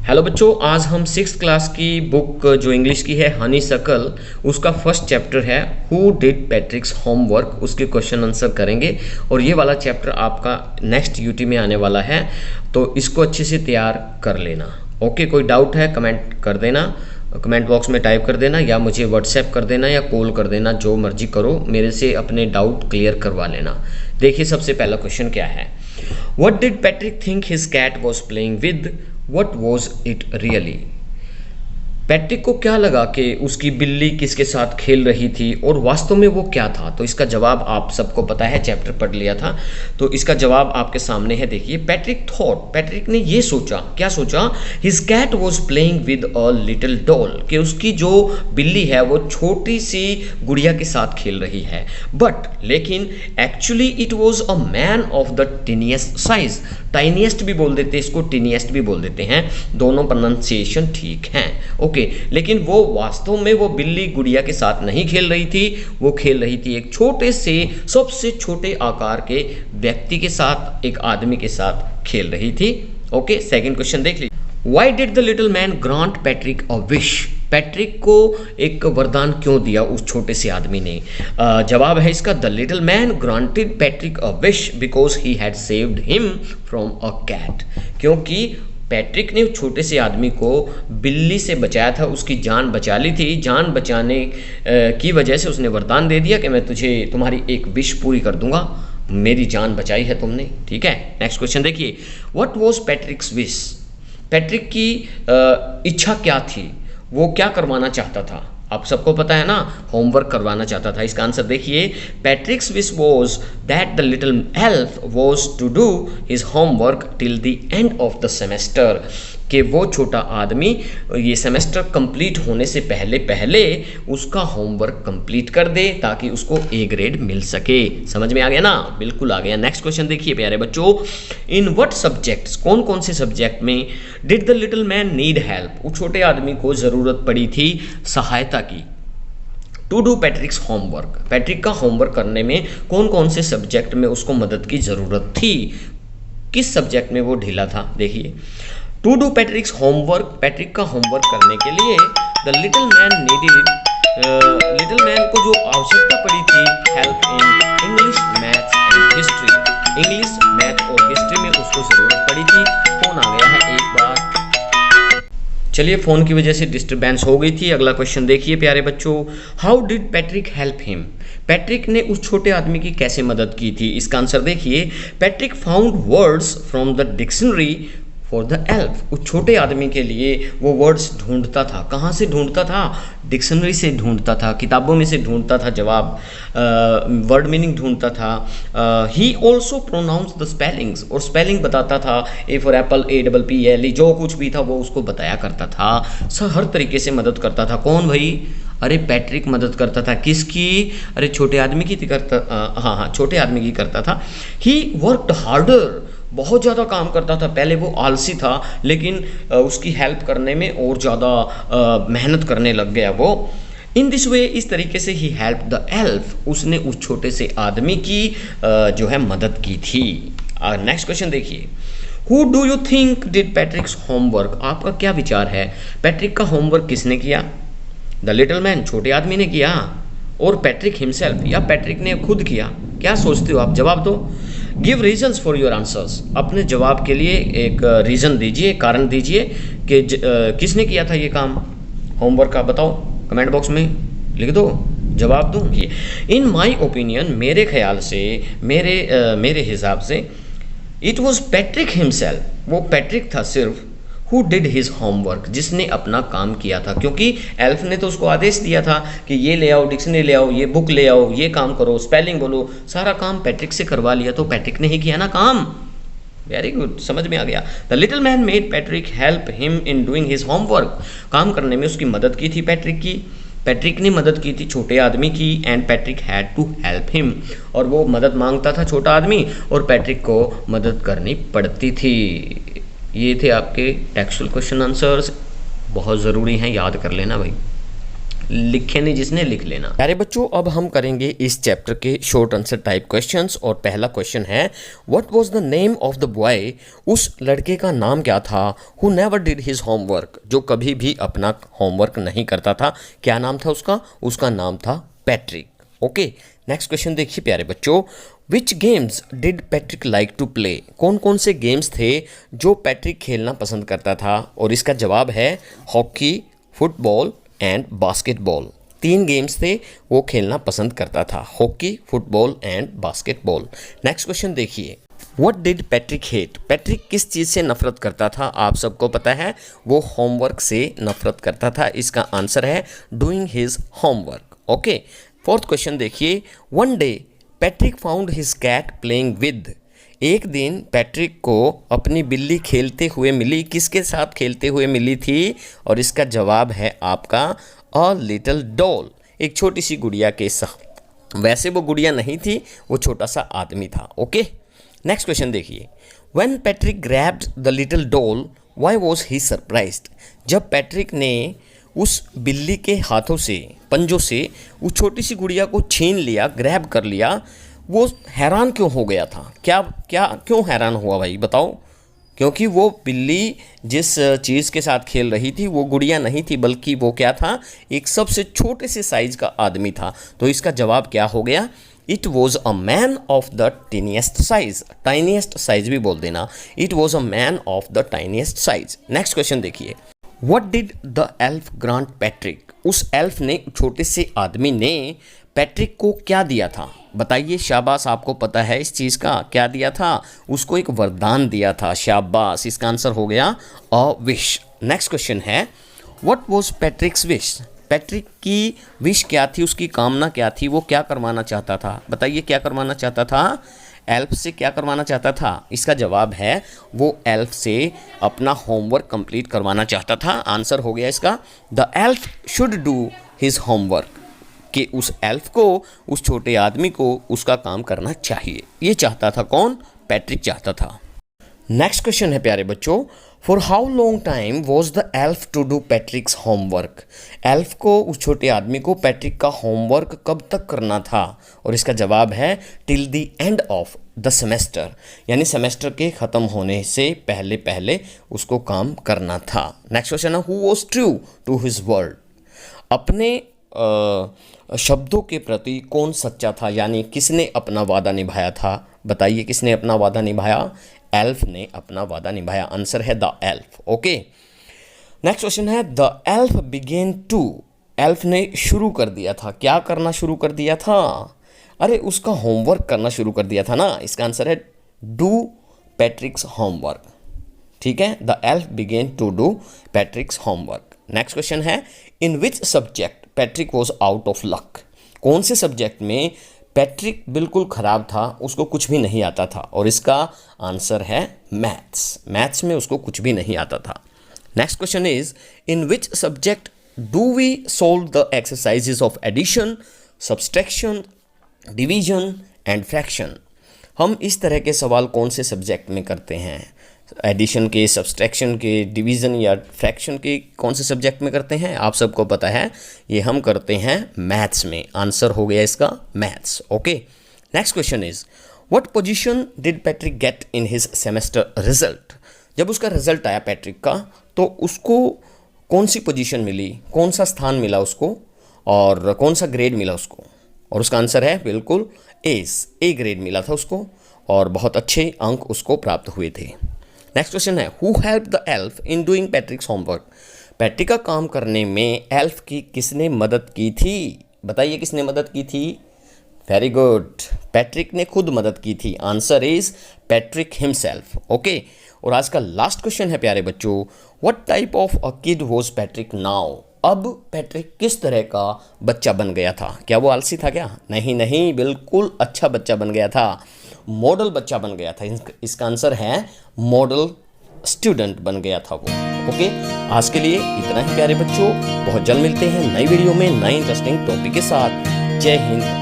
Hello बच्चों, आज हम 6th क्लास की बुक जो इंग्लिश की है हनी सर्कल, उसका फर्स्ट चैप्टर है हु डिड पैट्रिक्स होमवर्क, उसके क्वेश्चन आंसर करेंगे। और ये वाला चैप्टर आपका नेक्स्ट यूटी में आने वाला है, तो इसको अच्छे से तैयार कर लेना। ओके, कोई डाउट है कमेंट कर देना, कमेंट बॉक्स में टाइप कर देना, या मुझे व्हाट्सएप कर देना या कॉल कर देना, जो मर्जी करो, मेरे से अपने डाउट क्लियर करवा लेना। देखिए सबसे पहला क्वेश्चन क्या है। What did Patrick think his cat was playing with, What was it really? Patrick को क्या लगा कि उसकी बिल्ली किसके साथ खेल रही थी और वास्तव में वो क्या था? तो इसका जवाब आप सबको पता है, चैप्टर पढ़ लिया था, तो इसका जवाब आपके सामने है। देखिए, पैट्रिक थॉट, पैट्रिक ने ये सोचा, क्या सोचा? His cat was playing with a little doll, कि उसकी जो बिल्ली है वो छोटी सी गुड़िया के साथ खेल रही है। बट लेकिन actually it was a man of the tiniest size. Tiniest भी बोल देते इसको, टीनिएस्ट भी बोल देते हैं, दोनों प्रोनाउंसिएशन ठीक हैं। ओके, लेकिन वो वास्तव में वो बिल्ली गुड़िया के साथ नहीं खेल रही थी, वो खेल रही थी एक छोटे से, सबसे छोटे आकार के व्यक्ति के साथ, एक आदमी के साथ खेल रही थी। ओके, सेकंड क्वेश्चन देख लीजिए। Why did the little man grant Patrick a wish? Patrick को एक वरदान क्यों दिया उस छोटे से आदमी ने? जवाब है इसका, the little man granted Patrick a wish because he had saved him from a cat. क्योंकि पैट्रिक ने उस छोटे से आदमी को बिल्ली से बचाया था, उसकी जान बचा ली थी। जान बचाने की वजह से उसने वरदान दे दिया कि मैं तुझे तुम्हारी एक विश पूरी कर दूंगा, मेरी जान बचाई है तुमने। ठीक है, नेक्स्ट क्वेश्चन देखिए। What was पैट्रिक्स wish? पैट्रिक की इच्छा क्या थी? वो क्या करवाना चाहता था? आप सबको पता है ना, होमवर्क करवाना चाहता था। इसका आंसर देखिए, Patrick's wish was that the little elf was to do his homework till the end of the semester, कि वो छोटा आदमी ये सेमेस्टर कंप्लीट होने से पहले पहले उसका होमवर्क कंप्लीट कर दे, ताकि उसको ए ग्रेड मिल सके। समझ में आ गया ना? बिल्कुल आ गया। नेक्स्ट क्वेश्चन देखिए प्यारे बच्चों। इन व्हाट सब्जेक्ट्स, कौन कौन से सब्जेक्ट में did the little man need help, उस छोटे आदमी को जरूरत पड़ी थी सहायता की, to do Patrick's homework, Patrick का होमवर्क करने में कौन कौन से सब्जेक्ट में उसको मदद की जरूरत थी? किस सब्जेक्ट में वो ढीला था? देखिए, to do Patrick's homework, Patrick का होमवर्क करने के लिए the little man needed, little man को जो आवश्यकता पड़ी थी help in English, maths and history. English, maths और हिस्ट्री में उसको जरूरत पड़ी थी। फोन आ गया है एक बार, चलिए, फोन की वजह से डिस्टर्बेंस हो गई थी। अगला क्वेश्चन देखिए प्यारे बच्चों। How did Patrick help him? Patrick ने उस छोटे आदमी की कैसे मदद की थी? इसका आंसर देखिए, Patrick found words from the dictionary for the elf. उस छोटे आदमी के लिए वो वर्ड्स ढूंढता था। कहाँ से ढूंढता था? डिक्शनरी से ढूंढता था, किताबों में से ढूंढता था, जवाब वर्ड मीनिंग ढूंढता था। He also pronounce the spellings, और स्पेलिंग बताता था। ए फॉर एप्पल, APPLE, जो कुछ भी था वो उसको बताया करता था। हर तरीके से मदद करता था। कौन भाई? अरे पैट्रिक मदद करता था। किसकी? अरे छोटे आदमी की करता, हाँ, छोटे आदमी की करता था। ही वर्कड हार्डर, बहुत ज़्यादा काम करता था। पहले वो आलसी था, लेकिन उसकी हेल्प करने में और ज़्यादा मेहनत करने लग गया वो। इन दिस वे, इस तरीके से ही हेल्प द एल्फ, उसने उस छोटे से आदमी की जो है मदद की थी। नेक्स्ट क्वेश्चन देखिए। Who do you think did पैट्रिक्स homework? आपका क्या विचार है, पैट्रिक का होमवर्क किसने किया? द लिटिल मैन, छोटे आदमी ने किया, और पैट्रिक हिमसेल्फ, या पैट्रिक ने खुद किया? क्या सोचते हो आप? जवाब दो। Give reasons for your answers, अपने जवाब के लिए एक रीज़न दीजिए, कारण दीजिए कि किसने किया था ये काम होमवर्क का। बताओ, कमेंट बॉक्स में लिख दो, जवाब दो। इन माई ओपिनियन, मेरे ख्याल से, मेरे हिसाब से, इट वॉज पैट्रिक हिमसेल्फ, वो पैट्रिक था सिर्फ, हु डिड हिज होमवर्क, जिसने अपना काम किया था। क्योंकि एल्फ ने तो उसको आदेश दिया था कि ये ले आओ, डिक्शनरी ले आओ, ये बुक ले आओ, ये काम करो, स्पेलिंग बोलो, सारा काम पैट्रिक से करवा लिया, तो पैट्रिक ने ही किया ना काम। वेरी गुड, समझ में आ गया। The little man made Patrick help him in doing his homework, काम करने में उसकी मदद की थी पैट्रिक की। पैट्रिक ने मदद की थी छोटे आदमी की, and Patrick had to help him, और वो मदद मांगता था छोटा आदमी, और पैट्रिक को मदद करनी पड़ती थी। ये थे आपके टेक्सचुअल क्वेश्चन आंसर्स, बहुत ज़रूरी हैं, याद कर लेना भाई। लिखे नहीं जिसने लिख लेना। प्यारे बच्चों, अब हम करेंगे इस चैप्टर के शॉर्ट आंसर टाइप क्वेश्चंस। और पहला क्वेश्चन है, what was the name of the boy? उस लड़के का नाम क्या था? Who never did his homework, जो कभी भी अपना होमवर्क नहीं करता था। क्या नाम था उसका? उसका नाम था पैट्रिक। ओके, नेक्स्ट क्वेश्चन देखिए प्यारे बच्चों, which games did Patrick like to play? कौन कौन से गेम्स थे जो पैट्रिक खेलना पसंद करता था? और इसका जवाब है hockey, football and basketball. 3 games थे वो खेलना पसंद करता था, hockey, football and basketball. Next question देखिए, what did Patrick hate? Patrick किस चीज़ से नफरत करता था? आप सबको पता है वो होमवर्क से नफरत करता था। इसका आंसर है doing his homework. Okay, fourth question देखिए, one day Patrick found his cat playing with. एक दिन पैट्रिक को अपनी बिल्ली खेलते हुए मिली। किसके साथ खेलते हुए मिली थी? और इसका जवाब है आपका अ लिटिल डॉल, एक छोटी सी गुड़िया के साथ। वैसे वो गुड़िया नहीं थी, वो छोटा सा आदमी था। ओके, नेक्स्ट क्वेश्चन देखिए, when Patrick grabbed the little doll why was he surprised? जब पैट्रिक ने उस बिल्ली के हाथों से, पंजों से उस छोटी सी गुड़िया को छीन लिया, ग्रैब कर लिया, वो हैरान क्यों हो गया था? क्यों हैरान हुआ भाई बताओ? क्योंकि वो बिल्ली जिस चीज़ के साथ खेल रही थी वो गुड़िया नहीं थी, बल्कि वो क्या था? एक सबसे छोटे से साइज़ का आदमी था। तो इसका जवाब क्या हो गया? It was a man of the tiniest size. Tiniest size भी बोल देना, it was a man of the tiniest size. Next question देखिए, What did the elf grant Patrick? उस एल्फ ने, छोटे से आदमी ने पैट्रिक को क्या दिया था? बताइए, शाबाश, आपको पता है इस चीज़ का। क्या दिया था? उसको एक वरदान दिया था। शाबाश, इसका आंसर हो गया अ विश। नेक्स्ट क्वेश्चन है, What was पैट्रिक्स विश? पैट्रिक की विश क्या थी? उसकी कामना क्या थी? वो क्या करवाना चाहता था? बताइए, क्या करवाना चाहता था? एल्फ से क्या करवाना चाहता था? इसका जवाब है वो एल्फ से अपना होमवर्क कंप्लीट करवाना चाहता था। आंसर हो गया इसका the elf should do his homework, कि उस एल्फ को, उस छोटे आदमी को उसका काम करना चाहिए। ये चाहता था कौन? पैट्रिक चाहता था। नेक्स्ट क्वेश्चन है प्यारे बच्चों, for how long time was the elf to do Patrick's homework? Elf को, उस छोटे आदमी को पैट्रिक का होमवर्क कब तक करना था? और इसका जवाब है till the end of the semester, यानी सेमेस्टर के ख़त्म होने से पहले पहले उसको काम करना था। नेक्स्ट क्वेश्चन है, who was true to his word? अपने शब्दों के प्रति कौन सच्चा था, यानी किसने अपना वादा निभाया था? बताइए, किसने अपना वादा निभाया? एल्फ ने अपना वादा निभाया। आंसर है the elf. Okay, next question है, the elf began to. Elf ने शुरू कर दिया था। क्या करना शुरू कर दिया था? अरे, उसका होमवर्क करना शुरू कर दिया था ना। इसका आंसर है डू पैट्रिक्स होमवर्क। ठीक है, the elf began to do Patrick's homework. Next question है, in which subject Patrick was out of luck? कौन से सब्जेक्ट में पैट्रिक बिल्कुल ख़राब था, उसको कुछ भी नहीं आता था? और इसका आंसर है मैथ्स। मैथ्स में उसको कुछ भी नहीं आता था। Next question is, in which subject do we solve the exercises of addition, subtraction, division and fraction? हम इस तरह के सवाल कौन से सब्जेक्ट में करते हैं? एडिशन के, सब्सट्रैक्शन के, डिवीज़न या फ्रैक्शन के कौन से सब्जेक्ट में करते हैं? आप सबको पता है, ये हम करते हैं मैथ्स में। आंसर हो गया इसका maths. Okay, next question is, what position did Patrick get in his semester result? जब उसका रिजल्ट आया पैट्रिक का, तो उसको कौन सी पोजीशन मिली, कौन सा स्थान मिला उसको, और कौन सा ग्रेड मिला उसको? और उसका आंसर है बिल्कुल ए ग्रेड मिला था उसको, और बहुत अच्छे अंक उसको प्राप्त हुए थे। नेक्स्ट क्वेश्चन है, who help the elf in doing पैट्रिक्स homework? Patrick का काम करने में एल्फ की किसने मदद की थी? बताइए, किसने मदद की थी? वेरी गुड, पैट्रिक ने खुद मदद की थी। Answer is Patrick himself. Okay, और आज का लास्ट क्वेश्चन है प्यारे बच्चों, what type of a kid was Patrick now? अब पैट्रिक किस तरह का बच्चा बन गया था? क्या वो आलसी था क्या? नहीं, बिल्कुल अच्छा बच्चा बन गया था, मॉडल बच्चा बन गया था। इसका आंसर है मॉडल स्टूडेंट बन गया था वो। ओके, आज के लिए इतना ही प्यारे बच्चों। बहुत जल्द मिलते हैं नई वीडियो में नए इंटरेस्टिंग टॉपिक के साथ। जय हिंद।